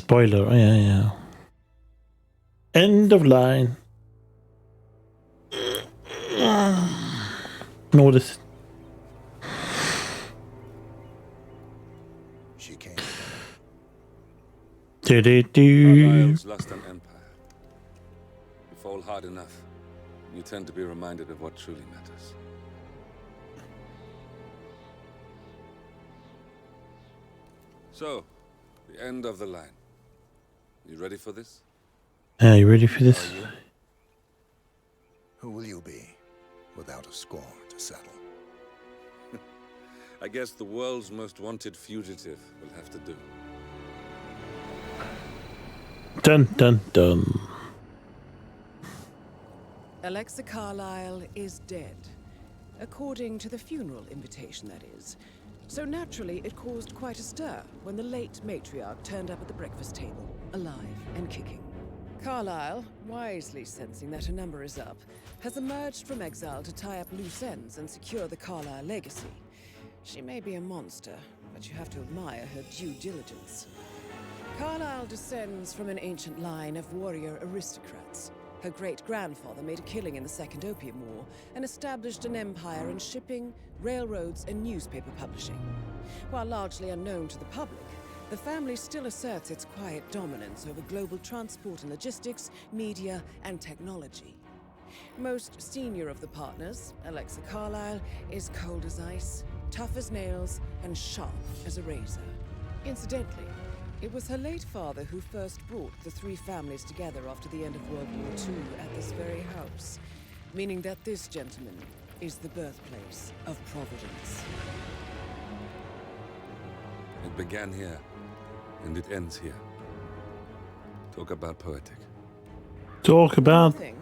Spoiler, yeah, yeah. End of line. No, this. She came. Carlyle's lost an empire. You fall hard enough, you tend to be reminded of what truly matters. So, the end of the line. You ready for this? Are you ready for this? Are you? Who will you be, without a score to settle? I guess the world's most wanted fugitive will have to do. Dun dun dun. Alexa Carlyle is dead. According to the funeral invitation, that is. So naturally, it caused quite a stir when the late matriarch turned up at the breakfast table, alive and kicking. Carlyle, wisely sensing that her number is up, has emerged from exile to tie up loose ends and secure the Carlyle legacy. She may be a monster, but you have to admire her due diligence. Carlyle descends from an ancient line of warrior aristocrats. Her great-grandfather made a killing in the Second Opium War and established an empire in shipping, railroads, and newspaper publishing. While largely unknown to the public, the family still asserts its quiet dominance over global transport and logistics, media, and technology. Most senior of the partners, Alexa Carlyle, is cold as ice, tough as nails, and sharp as a razor. Incidentally, it was her late father who first brought the three families together after the end of World War II at this very house, meaning that this gentleman is the birthplace of Providence. It began here, and it ends here. Talk about poetic. Talk about Thing.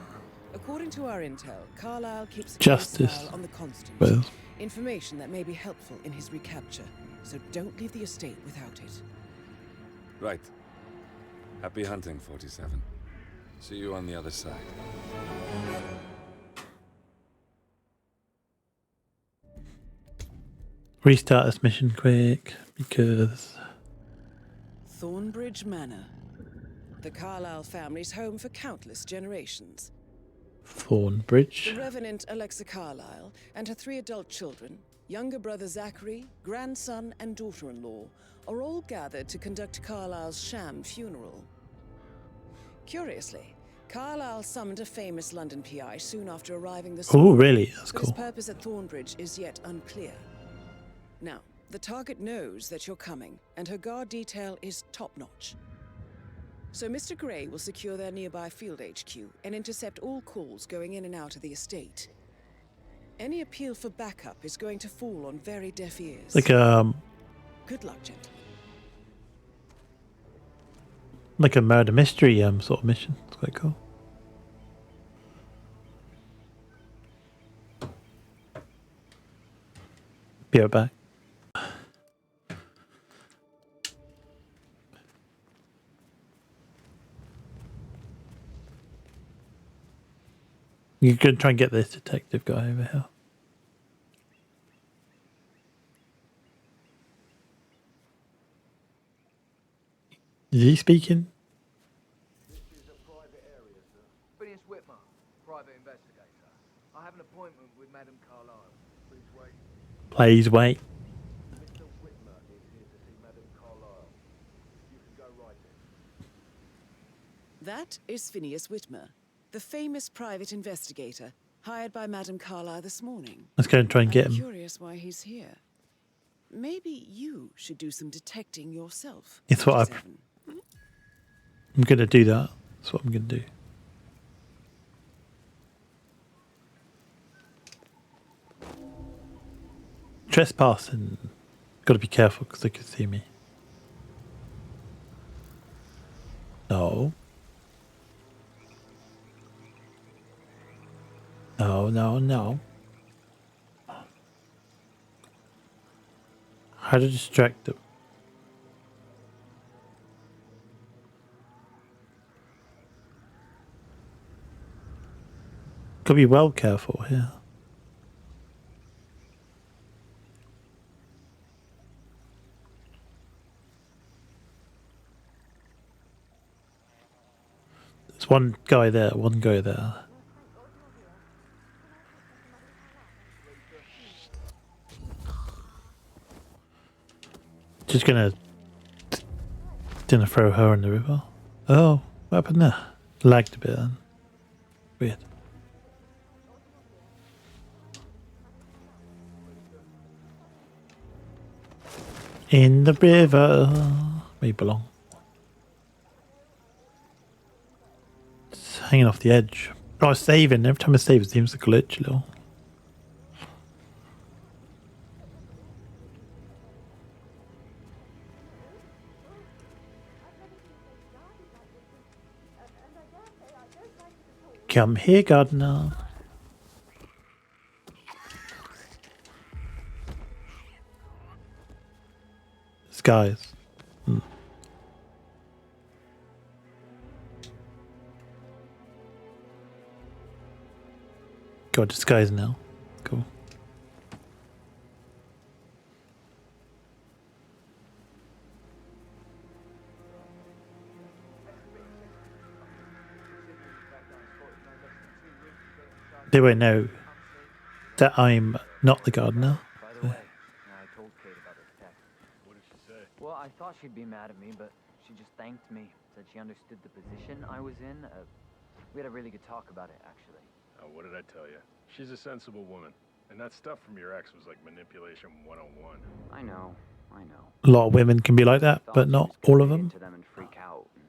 According to our intel, Carlyle keeps a justice. close eye on the constant. Well, Information that may be helpful in his recapture, so don't leave the estate without it. Right. Happy hunting, 47. See you on the other side. restart this mission quick because Thornbridge Manor. The Carlyle family's home for countless generations. Thornbridge. The Revenant Alexa Carlyle and her 3 adult children, younger brother Zachary, grandson, and daughter-in-law, are all gathered to conduct Carlyle's sham funeral. Curiously, Carlyle summoned a famous London PI soon after arriving this Oh, morning, really? That's but his cool. purpose at Thornbridge is yet unclear. Now, the target knows that you're coming, and her guard detail is top-notch. So Mr. Gray will secure their nearby field HQ and intercept all calls going in and out of the estate. Any appeal for backup is going to fall on very deaf ears. Like Good luck, gentlemen. like a murder mystery sort of mission. It's quite cool. Be right back. You could try and get this detective guy over here. Is he speaking? This is a private area, sir. Phineas Whitmer, private investigator. I have an appointment with Madame Carlyle. Please wait. Please wait. Mr. Whitmer is here to see Madame Carlyle. You can go right in. That is Phineas Whitmer, the famous private investigator hired by Madame Carlyle this morning. Let's go and try and get I'm him. curious why he's here. Maybe you should do some detecting yourself. It's what I 47. I'm going to do that. That's what I'm going to do. Trespassing. Got to be careful because they could see me. No. No, no, no. How to distract them. Gotta be well careful here. There's one guy there, one guy there. Just gonna throw her in the river. Oh, what happened there? Lagged a bit then. Weird. In the river, where you belong. It's hanging off the edge. Oh, it's saving. Every time I save, it seems to glitch a little. Come here, gardener. Skies. Got disguise now. Cool. They won't know that I'm not the gardener. By the way, I told Kate about this text. What did she say? Well, I thought she'd be mad at me, but she just thanked me. Said she understood the position I was in. We had a really good talk about it, actually. Oh, what did I tell you? She's a sensible woman. And that stuff from your ex was like manipulation 101. I know. A lot of women can be like that, but not all of them. To them and freak out and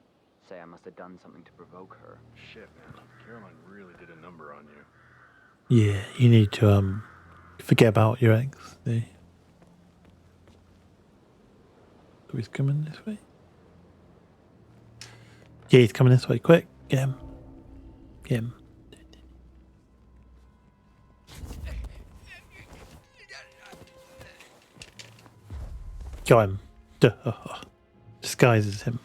say I must have done something to provoke her. Shit, man. Caroline really did a number on you. Yeah, you need to forget about your ex. So he's coming this way. Yeah, he's coming this way. Quick, get him. Get him. Got him. Disguises him.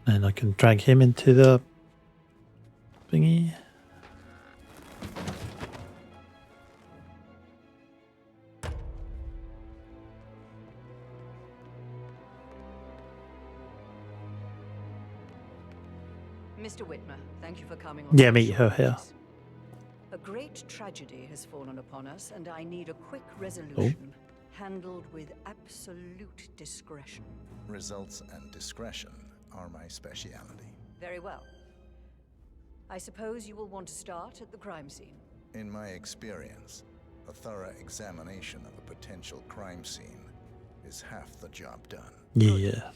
And I can drag him into the thingy. Mr. Whitmer, thank you for coming on. Yeah, meet her here. A great tragedy has fallen upon us, and I need a quick resolution, handled with absolute discretion. Results and discretion are my speciality. Very well. I suppose you will want to start at the crime scene. In my experience, a thorough examination of a potential crime scene is half the job done. Yeah.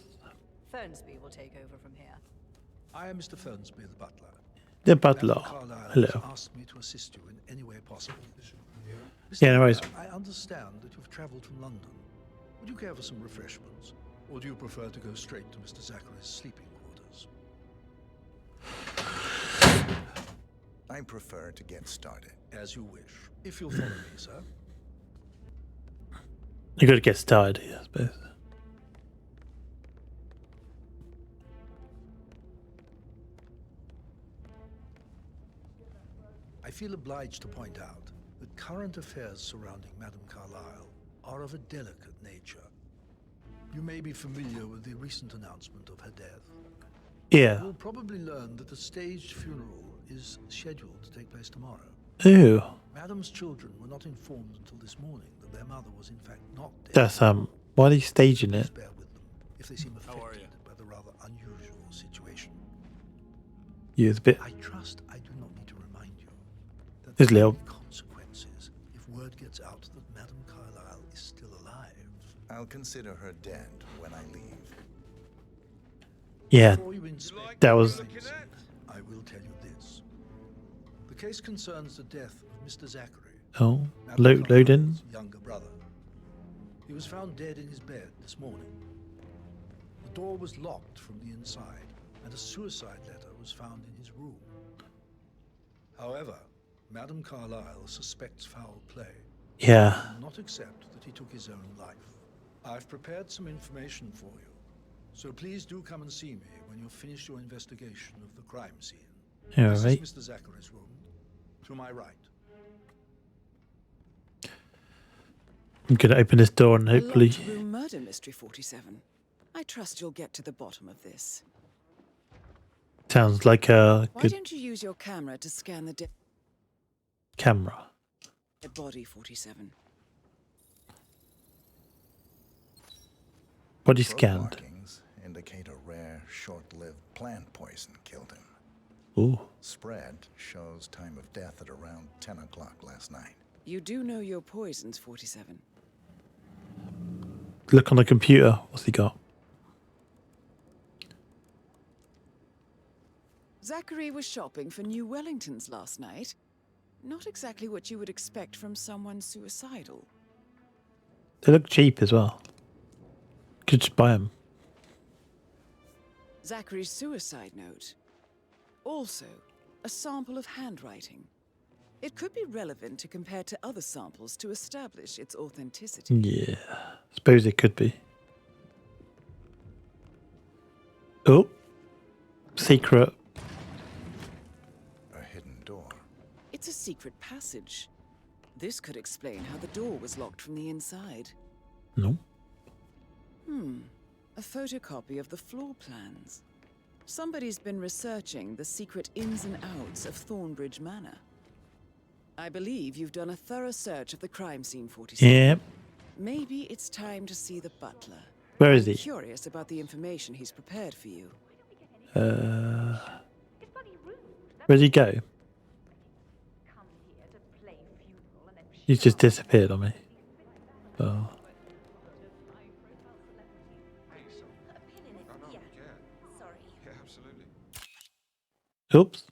Fernsby will take over from here. I am Mr. Fernsby, the butler. The butler. Madam Carlyle Hello. has asked me to assist you in any way possible. Mr. Yeah, no worries. I understand that you've travelled from London. Would you care for some refreshments? Or do you prefer to go straight to Mr. Zachary's sleeping quarters? I prefer to get started. As you wish. If you'll follow me, sir. You gotta get started here, I suppose. I feel obliged to point out that current affairs surrounding Madame Carlyle are of a delicate nature. You may be familiar with the recent announcement of her death. Yeah. You'll probably learn that a staged funeral is scheduled to take place tomorrow. Ooh. Madame's children were not informed until this morning that their mother was in fact not dead. That's why are they staging Please it? bear with them if they seem affected by the rather unusual situation. Yeah, it's a bit. I trust I do not need to remind you that There's there Leo. will be consequences if word gets out that Madame Carlyle is still alive. I'll consider her dead when I leave. Yeah, Before you inspect that was. the scene, I will tell you this. The case concerns the death of Mr. Zachary, Oh, Madame loading. Carlyle's younger brother. He was found dead in his bed this morning. The door was locked from the inside, and a suicide letter was found in his room. However, Madame Carlyle suspects foul play. Yeah. Will not accept that he took his own life. I've prepared some information for you, so please do come and see me when you've finished your investigation of the crime scene. Yeah, This right. is Mr. Zachary's room, to my right. I'm gonna open this door and A hopefully. locked room murder mystery 47. I trust you'll get to the bottom of this. Sounds like a Why good don't you use your camera to scan the dead camera. body, 47? Body Throat scanned. markings indicate a rare, short-lived plant poison killed him. Ooh. Spread shows time of death at around 10 o'clock last night. You do know your poisons, 47. Look on the computer. What's he got? Zachary was shopping for new Wellingtons last night. Not exactly what you would expect from someone suicidal. They look cheap as well. Could just buy them. Zachary's suicide note. Also, a sample of handwriting. It could be relevant to compare to other samples to establish its authenticity. Yeah. Suppose it could be. Oh. Secret. A hidden door. It's a secret passage. This could explain how the door was locked from the inside. No. A photocopy of the floor plans. Somebody's been researching the secret ins and outs of Thornbridge Manor. I believe you've done a thorough search of the crime scene, 47. Yeah. Maybe it's time to see the butler. Where is I'm he? curious about the information he's prepared for you. Where'd he go? He's just disappeared on me. Oh. Oops.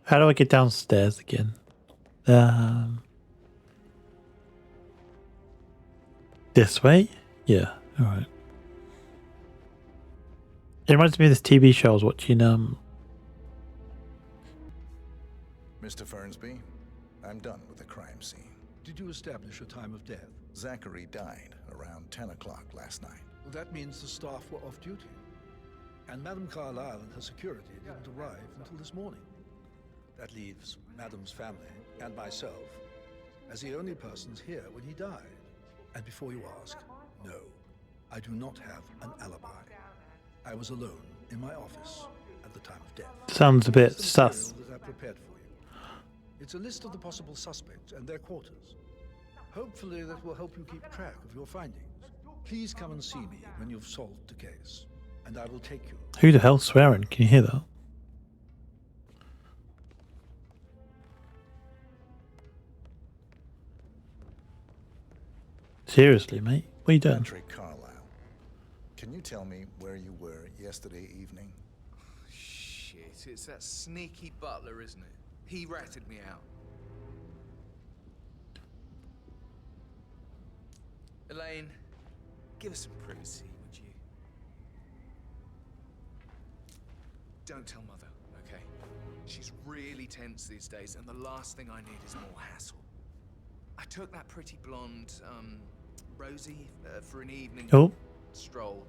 How do I get downstairs again? This way? Yeah, alright. It reminds me of this TV show I was watching, Mr. Fernsby, I'm done with the crime scene. Did you establish a time of death? Zachary died around 10 o'clock last night. Well, that means the staff were off duty. And Madame Carlyle and her security didn't arrive until this morning. That leaves Madame's family and myself as the only persons here when he died. And before you ask, no, I do not have an alibi. I was alone in my office at the time of death. sounds a bit It's the sus. material that I prepared for you. It's a list of the possible suspects and their quarters. Hopefully that will help you keep track of your findings. Please come and see me when you've solved the case, and I will take you. Who the hell's swearing? Can you hear that? Seriously, mate? What are you doing? Patrick Carlyle, can you tell me where you were yesterday evening? Shit, it's that sneaky butler, isn't it? He ratted me out. Elaine, give us some privacy, would you? Don't tell Mother, okay? She's really tense these days, and the last thing I need is more hassle. I took that pretty blonde, Rosie, for an evening Oh, stroll.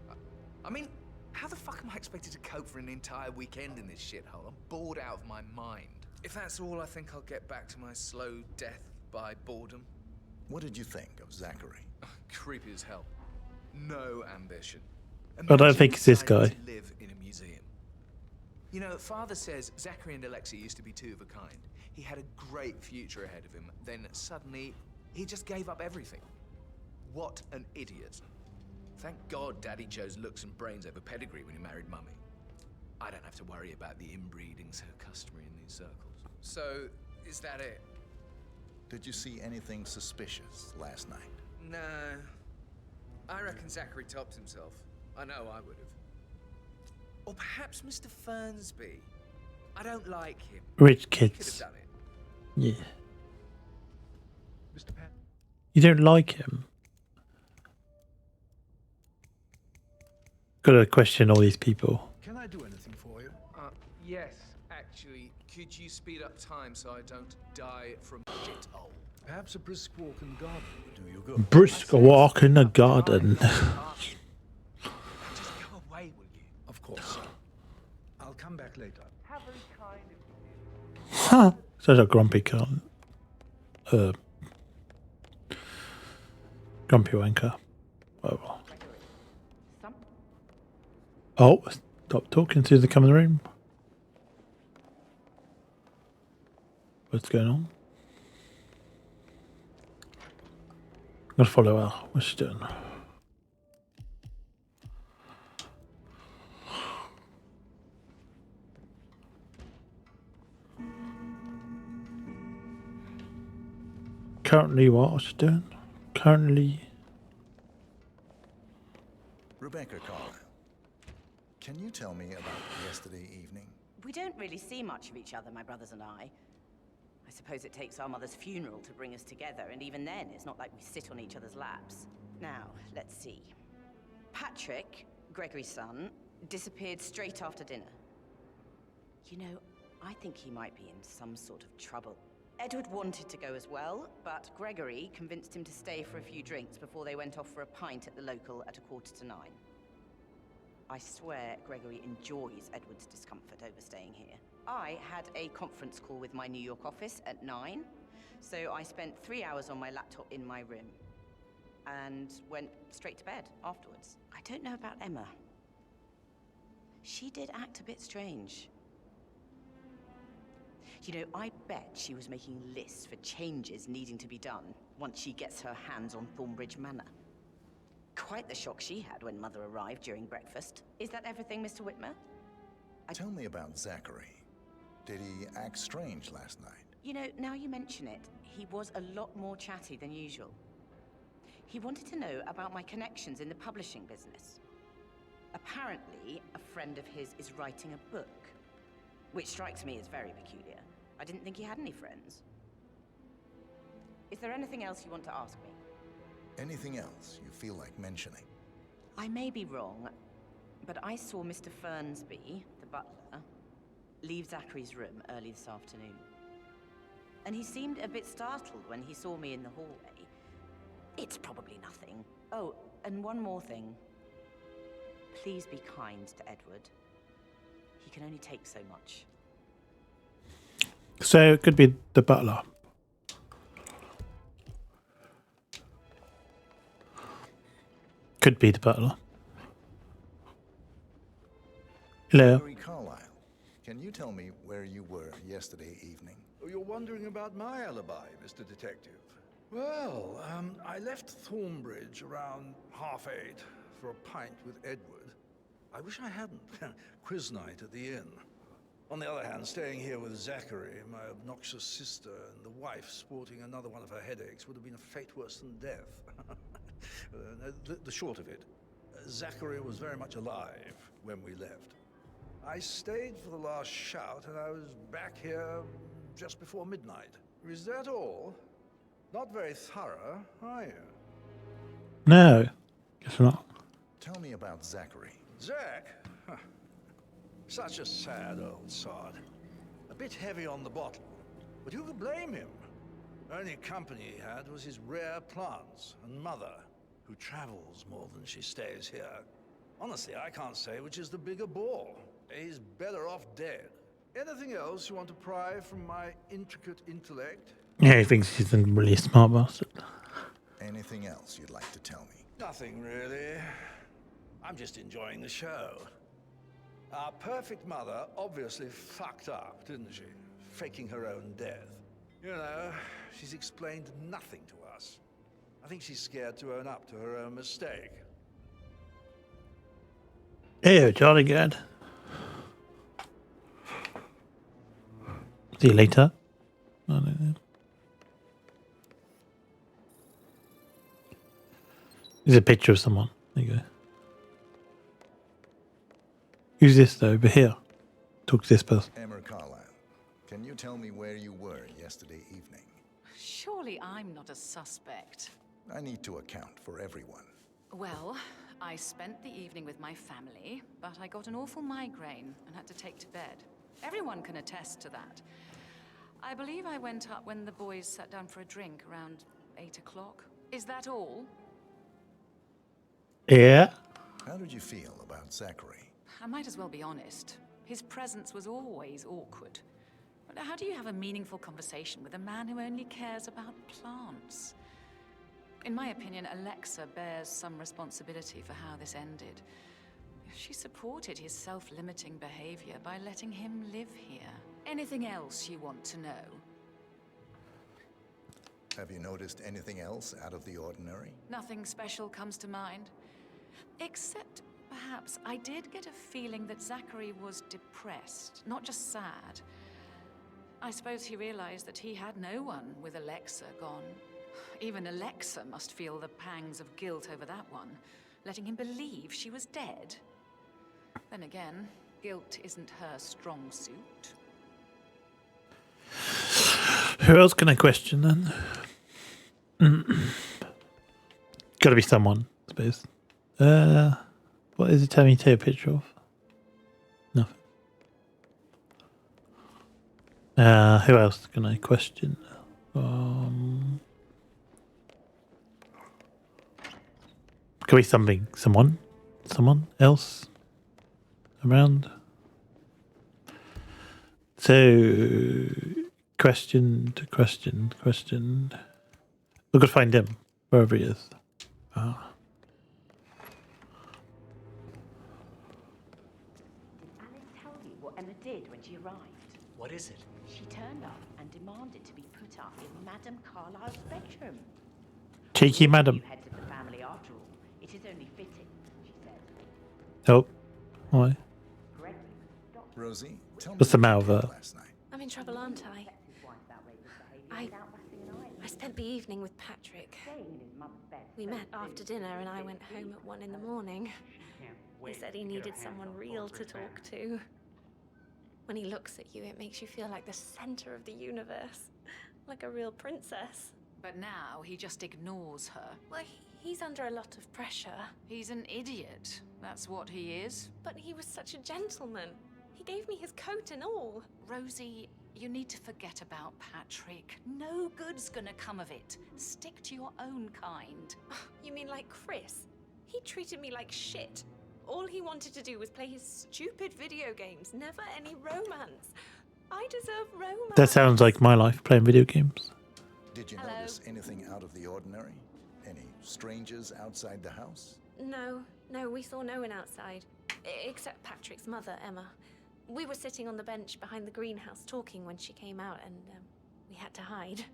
I mean, how the fuck am I expected to cope for an entire weekend in this shithole? I'm bored out of my mind. If that's all, I think I'll get back to my slow death by boredom. What did you think of Zachary? Creepy as hell. No ambition. I don't think it's this Imagine guy. deciding to live in a museum. You know, Father says Zachary and Alexia used to be two of a kind. He had a great future ahead of him. Then suddenly, he just gave up everything. What an idiot. Thank God Daddy chose looks and brains over pedigree when he married Mummy. I don't have to worry about the inbreeding so customary in these circles. So, is that it? Did you see anything suspicious last night? No. I reckon Zachary topped himself. I know I would have. Or perhaps Mr. Fernsby. I don't like him. rich He could have kids. done it. Yeah. Mr. Pat. You don't like him? Gotta question all these people. Can I do anything for you? Yes, actually. Could you speed up time so I don't die from shithole? Perhaps a brisk walk in the garden would do you good. Brisk walk in the garden. Just go away, will you? Of course, sir. I'll come back later. How very kind of you. Huh. Such a grumpy cunt. Grumpy wanker. Whatever. Oh, stop talking to the come in the room. What's going on? I'm gonna follow her. What's she doing? Currently what? What's she doing? Currently... Rebecca Carlyle, can you tell me about yesterday evening? We don't really see much of each other, my brothers and I. I suppose it takes our mother's funeral to bring us together, and even then, it's not like we sit on each other's laps. Now, let's see. Patrick, Gregory's son, disappeared straight after dinner. You know, I think he might be in some sort of trouble. Edward wanted to go as well, but Gregory convinced him to stay for a few drinks before they went off for a pint at the local at 9:45. I swear Gregory enjoys Edward's discomfort over staying here. I had a conference call with my New York office at 9, so I spent 3 hours on my laptop in my room and went straight to bed afterwards. I don't know about Emma. She did act a bit strange. You know, I bet she was making lists for changes needing to be done once she gets her hands on Thornbridge Manor. Quite the shock she had when Mother arrived during breakfast. Is that everything, Mr. Whitmer? Tell me about Zachary. Did he act strange last night? You know, now you mention it, he was a lot more chatty than usual. He wanted to know about my connections in the publishing business. Apparently, a friend of his is writing a book, which strikes me as very peculiar. I didn't think he had any friends. Is there anything else you want to ask me? Anything else you feel like mentioning? I may be wrong, but I saw Mr. Fernsby, the butler, leave Zachary's room early this afternoon. And he seemed a bit startled when he saw me in the hallway. It's probably nothing. Oh, and one more thing. Please be kind to Edward. He can only take so much. So it could be the butler. Could be the butler. Hello. Gregory Carlyle, can you tell me where you were yesterday evening? Oh, you're wondering about my alibi, Mr. Detective. Well, I left Thornbridge around 8:30 for a pint with Edward. I wish I hadn't. Quiz night at the inn. On the other hand, staying here with Zachary, my obnoxious sister, and the wife sporting another one of her headaches would have been a fate worse than death. The short of it, Zachary was very much alive when we left. I stayed for the last shout, and I was back here just before midnight. Is that all? Not very thorough, are you? No, guess not. Tell me about Zachary. Zach? Huh. Such a sad old sod. A bit heavy on the bottle, but who could blame him? Only company he had was his rare plants and Mother, who travels more than she stays here. Honestly, I can't say which is the bigger bore. He's better off dead. Anything else you want to pry from my intricate intellect? Yeah, he thinks he's a really smart bastard. Anything else you'd like to tell me? Nothing really. I'm just enjoying the show. Our perfect mother obviously fucked up, didn't she? Faking her own death. You know, she's explained nothing to us. I think she's scared to own up to her own mistake. Ew, jolly good. See you later. I don't know. There's a picture of someone. There you go. Who's this though? Over here. Talk to this person. Emma Carlyle, can you tell me where you were yesterday evening? Surely I'm not a suspect. I need to account for everyone. Well, I spent the evening with my family, but I got an awful migraine and had to take to bed. Everyone can attest to that. I believe I went up when the boys sat down for a drink around 8 o'clock. Is that all? Yeah. How did you feel about Zachary? I might as well be honest. His presence was always awkward. But how do you have a meaningful conversation with a man who only cares about plants? In my opinion, Alexa bears some responsibility for how this ended. She supported his self-limiting behavior by letting him live here. Anything else you want to know? Have you noticed anything else out of the ordinary? Nothing special comes to mind. Except, perhaps, I did get a feeling that Zachary was depressed, not just sad. I suppose he realized that he had no one with Alexa gone. Even Alexa must feel the pangs of guilt over that one, letting him believe she was dead. Then again, guilt isn't her strong suit. Who else can I question then? Gotta be someone, I suppose. What is it telling me to take a picture of? Nothing. Who else can I question? Could be someone else around. So, question. We've got to find him, wherever he is. Did Alice tell you what Emma did when she arrived? What is it? She turned up and demanded to be put up in Madame Carlyle's bedroom. Cheeky madam. You heads of the family after all. It is only fitting, she said. Oh, why? Rosie, tell me What's the what matter you with did her? last night. I'm in trouble, aren't I? I spent the evening with Patrick. We met after dinner and I went home at 1 in the morning. He said he needed someone real to talk to. When he looks at you, it makes you feel like the center of the universe. Like a real princess. But now he just ignores her. Well, he's under a lot of pressure. He's an idiot. That's what he is. But he was such a gentleman. He gave me his coat and all. Rosie, you need to forget about Patrick. No good's gonna come of it. Stick to your own kind. You mean like Chris? He treated me like shit. All he wanted to do was play his stupid video games. Never any romance. I deserve romance. That sounds like my life, playing video games. Did you notice anything out of the ordinary? Any strangers outside the house? No, we saw no one outside. Except Patrick's mother, Emma. We were sitting on the bench behind the greenhouse talking when she came out and we had to hide.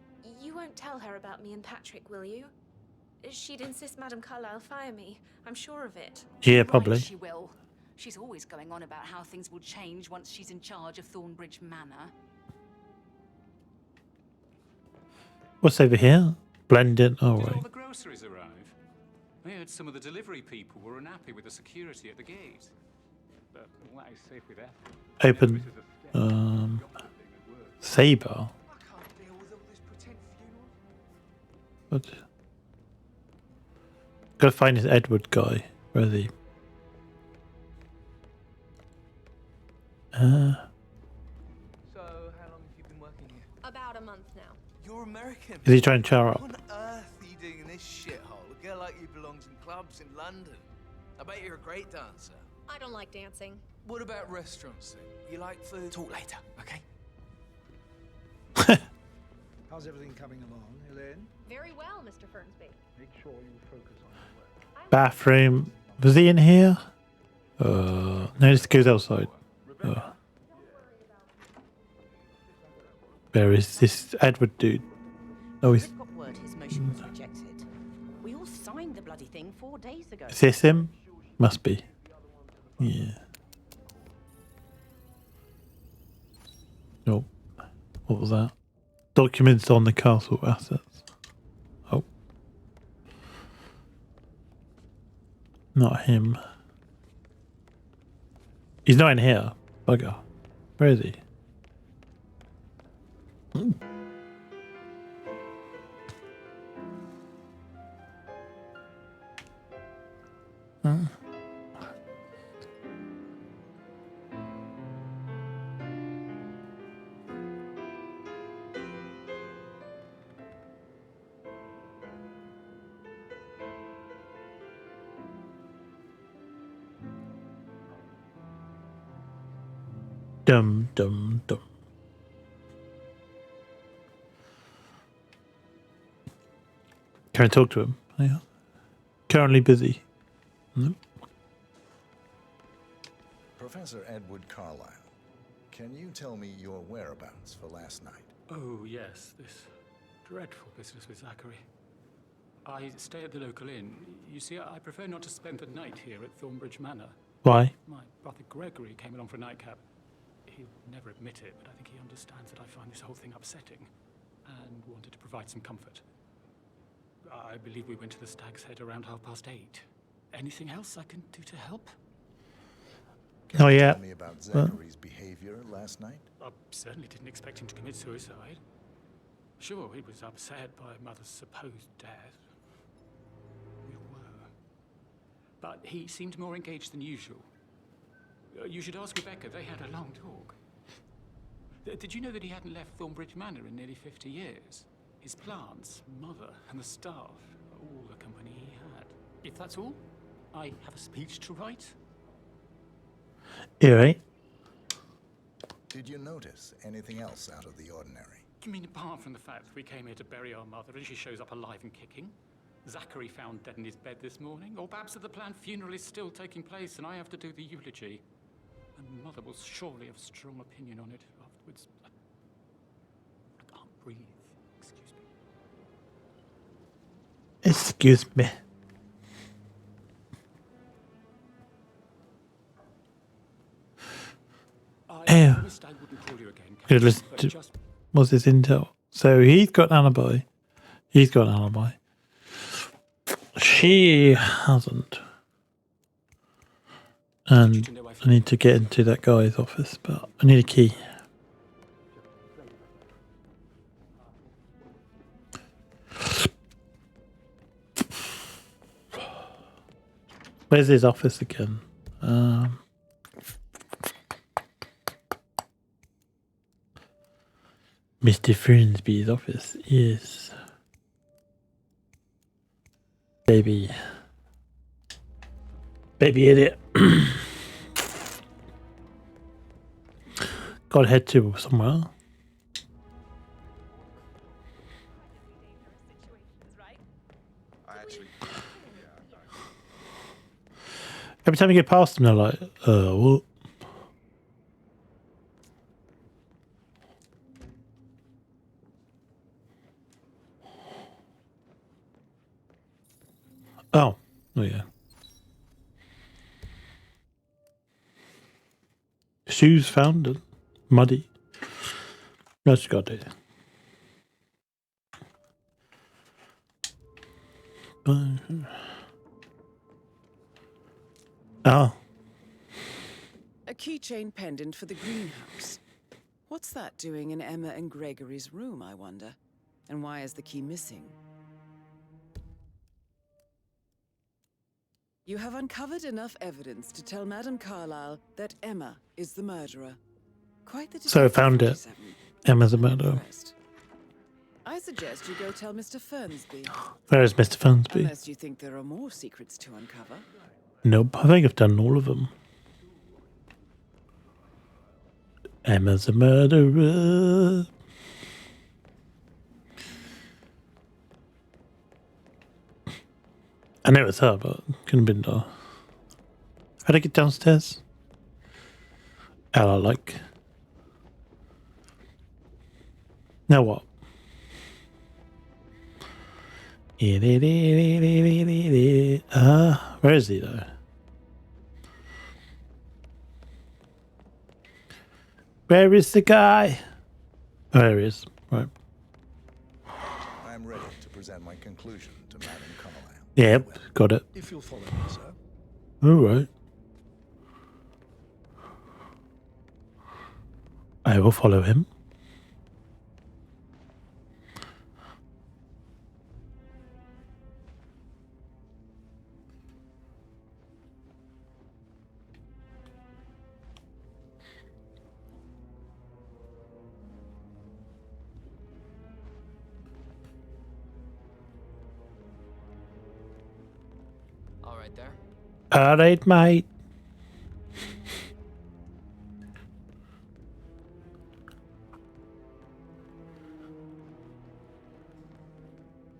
You won't tell her about me and Patrick, will you? She'd insist Madame Carlyle fire me. I'm sure of it. Yeah, probably. Right, she will. She's always going on about how things will change once she's in charge of Thornbridge Manor. What's over here? Blend in. Oh, Did right. all the groceries arrive? I heard some of the delivery people were unhappy with the security at the gate. But all that is safe with Ethel. Open. Saber. I can't deal with all this pretend funeral. What? Gotta find this Edward guy. Where is he? So, how long have you been working here? About a month now. You're American. Is he trying to char What up? on earth are you doing in this shithole? A girl like you belongs in clubs in London. I bet you're a great dancer. I don't like dancing. What about restaurants then? You like food? Talk later, okay? How's everything coming along, Elaine? Very well, Mr. Fernsby. Make sure you focus on your work. Bathroom. Was he in here? No, this goes outside. Where is this Edward dude? Oh, he's. We've got word his motion was rejected. We all signed the bloody thing 4 days ago. Is this him? Must be. Yeah. Nope. What was that? Documents on the castle assets. Oh. Not him. He's not in here. Bugger. Where is he? Dum dum dum. Can I talk to him? Yeah. Currently busy. No. Professor Edward Carlyle, can you tell me your whereabouts for last night? Oh, yes, this dreadful business with Zachary. I stay at the local inn. You see, I prefer not to spend the night here at Thornbridge Manor. Why? My brother Gregory came along for a nightcap. He'll never admit it, but I think he understands that I find this whole thing upsetting and wanted to provide some comfort. I believe we went to the Stag's Head around 8:30. Anything else I can do to help? Oh, yeah. Tell me about Zachary's behavior last night. I certainly didn't expect him to commit suicide. Sure, he was upset by Mother's supposed death. We were. But he seemed more engaged than usual. You should ask Rebecca. They had a long talk. Did you know that he hadn't left Thornbridge Manor in nearly 50 years? His plants, Mother, and the staff, all the company he had. If that's all, I have a speech to write. You right? Did you notice anything else out of the ordinary? You mean apart from the fact that we came here to bury our mother and she shows up alive and kicking? Zachary found dead in his bed this morning? Or perhaps that the planned funeral is still taking place and I have to do the eulogy? And Mother will surely have a strong opinion on it afterwards. I can't breathe. Excuse me. Excuse me. I promised I wouldn't call you again. Good, listen to, what's this intel? So he's got an alibi. He's got an alibi. She hasn't. And I need to get into that guy's office, but I need a key. Where's his office again? Mr. Fernsby's office is baby idiot. Gotta head to somewhere. Every time you get past them, they're like, what? Oh yeah. Shoes found and muddy. No, she got it. Oh. A keychain pendant for the greenhouse. What's that doing in Emma and Gregory's room, I wonder? And why is the key missing? You have uncovered enough evidence to tell Madame Carlyle that Emma is the murderer. Quite the So I found it. Emma's the murderer. I suggest you go tell Mr. Fernsby. Where is Mr. Fernsby? Unless you think there are more secrets to uncover. Nope, I think I've done all of them. Emma's a murderer. I know it's her, but couldn't have been her. How'd I get downstairs? Like. Now what? Where is he though? Where is the guy? Oh, there he is. Right. I'm ready to present my conclusion to Madame Carlyle. Yep, got it. If you'll follow me, sir. All right. I will follow him. All right there. All right, mate.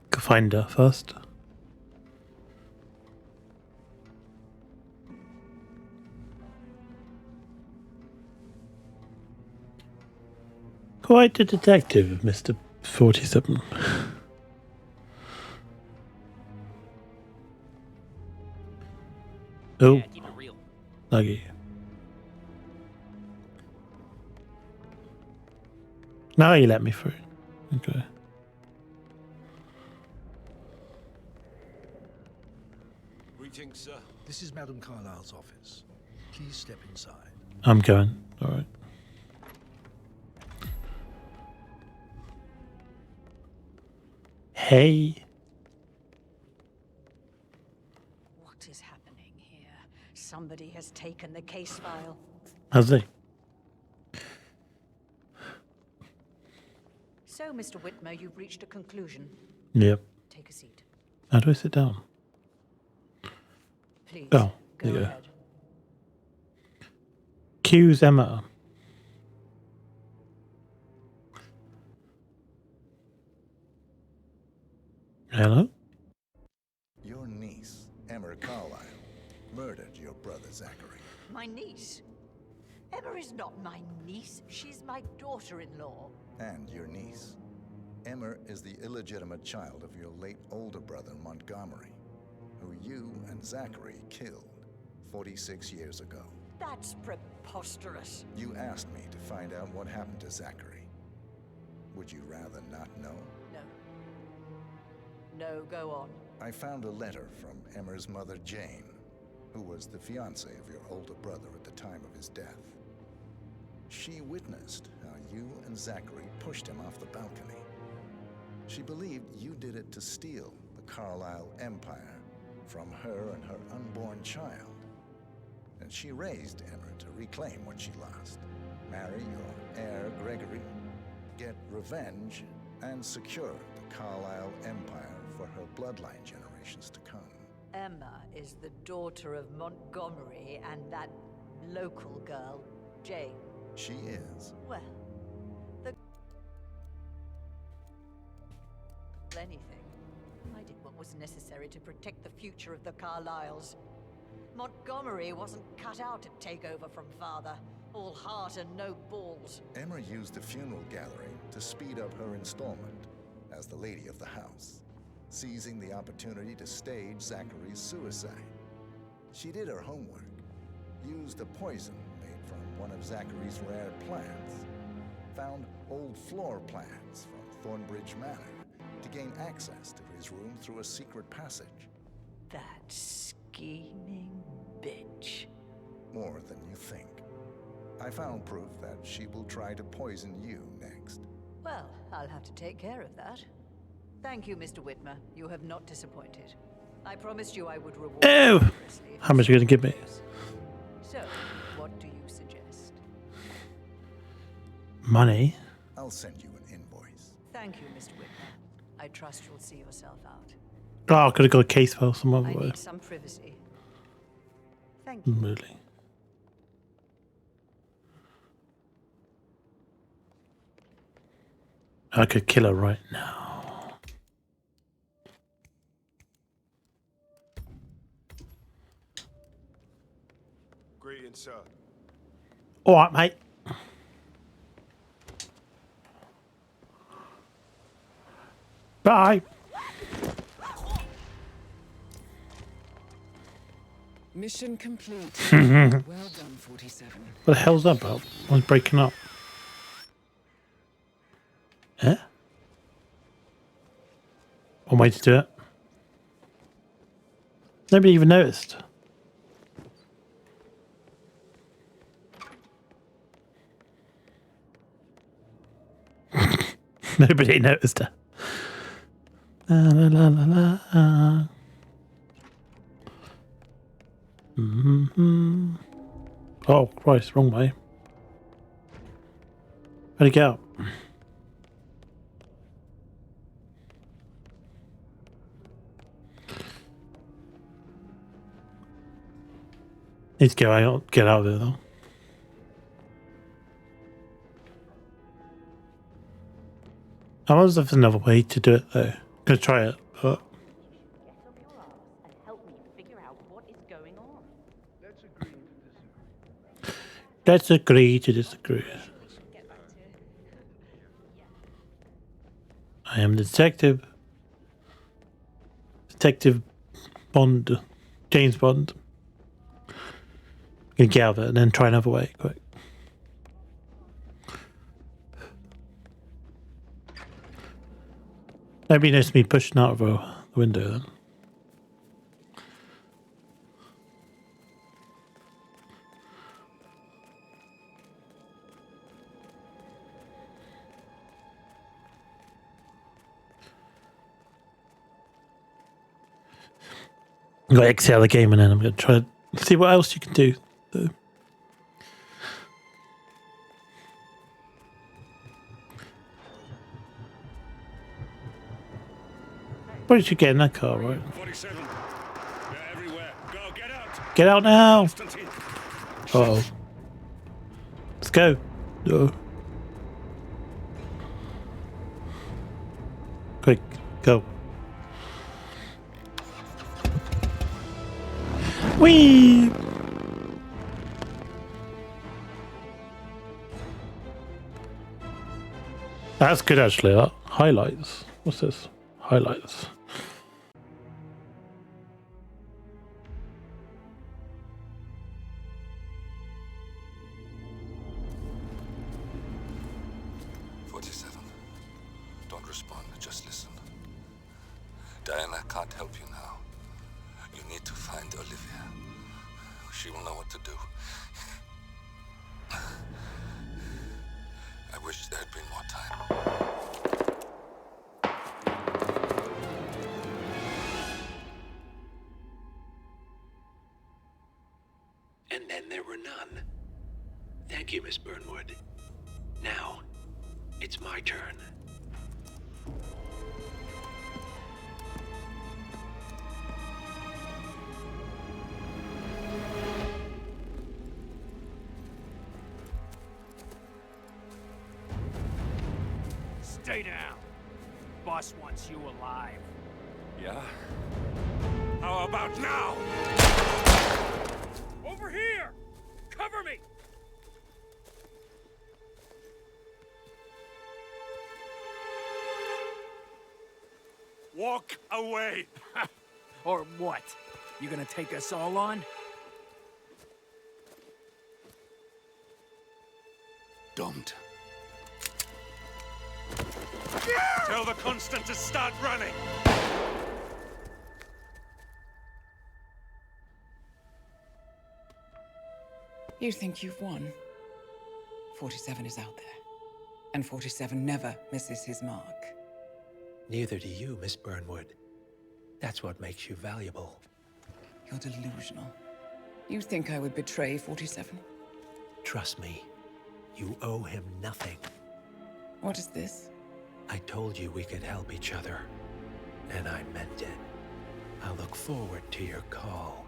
Go find her first. quite a detective, Mr. 47. Oh, Yeah, keep it real. laggy. Now you let me through. Okay. Greetings, sir. This is Madam Carlyle's office. Please step inside. I'm going. All right. Hey. What is happening here? Somebody has taken the case file. How's he? So, Mr. Whitmer, you've reached a conclusion. Yep. Take a seat. How do I sit down? Please, Oh, go there you go. ahead. Accuse Emma. Hello? Your niece, Emma Carlyle, murdered your brother Zachary. My niece? Emma is not my niece. She's my daughter-in-law. And your niece. Emma is the illegitimate child of your late older brother Montgomery, who you and Zachary killed 46 years ago. That's preposterous. You asked me to find out what happened to Zachary. Would you rather not know? No. No, go on. I found a letter from Emma's mother, Jane, who was the fiancée of your older brother at the time of his death. She witnessed how you and Zachary pushed him off the balcony. She believed you did it to steal the Carlyle empire from her and her unborn child. And she raised Emma to reclaim what she lost, marry your heir Gregory, get revenge, and secure the Carlyle empire for her bloodline generations to come. Emma is the daughter of Montgomery and that local girl, Jane. She is. Well, anything. I did what was necessary to protect the future of the Carlyles. Montgomery wasn't cut out to take over from father. All heart and no balls. Emma used the funeral gallery to speed up her installment as the lady of the house, seizing the opportunity to stage Zachary's suicide. She did her homework, used a poison made from one of Zachary's rare plants, found old floor plans from Thornbridge Manor to gain access to his room through a secret passage. That scheming bitch. More than you think. I found proof that she will try to poison you next. Well, I'll have to take care of that. Thank you, Mr. Whitmer. You have not disappointed. I promised you I would reward you Oh! generously. How much are you going to give me? So, what do you suggest? Money? I'll send you an invoice. Thank you, Mr. Whitmer. I trust you'll see yourself out. Oh, I could have got a case file some other I way. need some privacy. Thank you. Really? I could kill her right now. Greetings, sir. All right, mate. Bye. Mission complete. Well done, 47. What the hell's that about? I was breaking up. Eh? One way to do it. Nobody even noticed. Nobody noticed it. La la la la la. Mm-hmm. Oh Christ, wrong way. Where'd he go? Need to get out of there though. I wonder if there's another way to do it though. Gonna try it, but Help me figure out what is going on. let's agree to disagree. I am the detective. Detective Bond. James Bond. I'm gonna get out of it and then try another way, quick. Nobody noticed me pushing out of the window then. I'm going to exit out of the game and then I'm going to try to see what else you can do. Probably should get in that car, right? 47. They're everywhere. Go, get out. Get out now! Uh-oh. Let's go. Quick, go. Whee! That's good actually. Highlights. What's this? Highlights. Don't respond, just listen. Diana can't help you now. You need to find Olivia. She will know what to do. I wish there had been more time. And then there were none. Thank you, Miss Burnwood. Now, it's my turn. Stay down. Boss wants you alive. Yeah? How about now? Over here! Cover me! Walk away! Or what? You gonna take us all on? Don't. Tell the Constant to start running! You think you've won? 47 is out there. And 47 never misses his mark. Neither do you, Miss Burnwood. That's what makes you valuable. You're delusional. You think I would betray 47? Trust me, you owe him nothing. What is this? I told you we could help each other, and I meant it. I look forward to your call.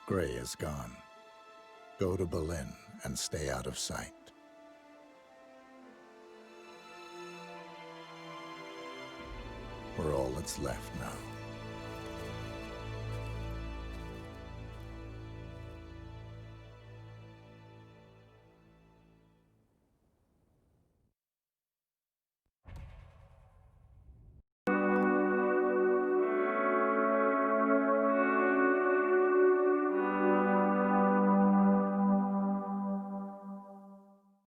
Gray is gone. Go to Berlin and stay out of sight. We're all that's left now.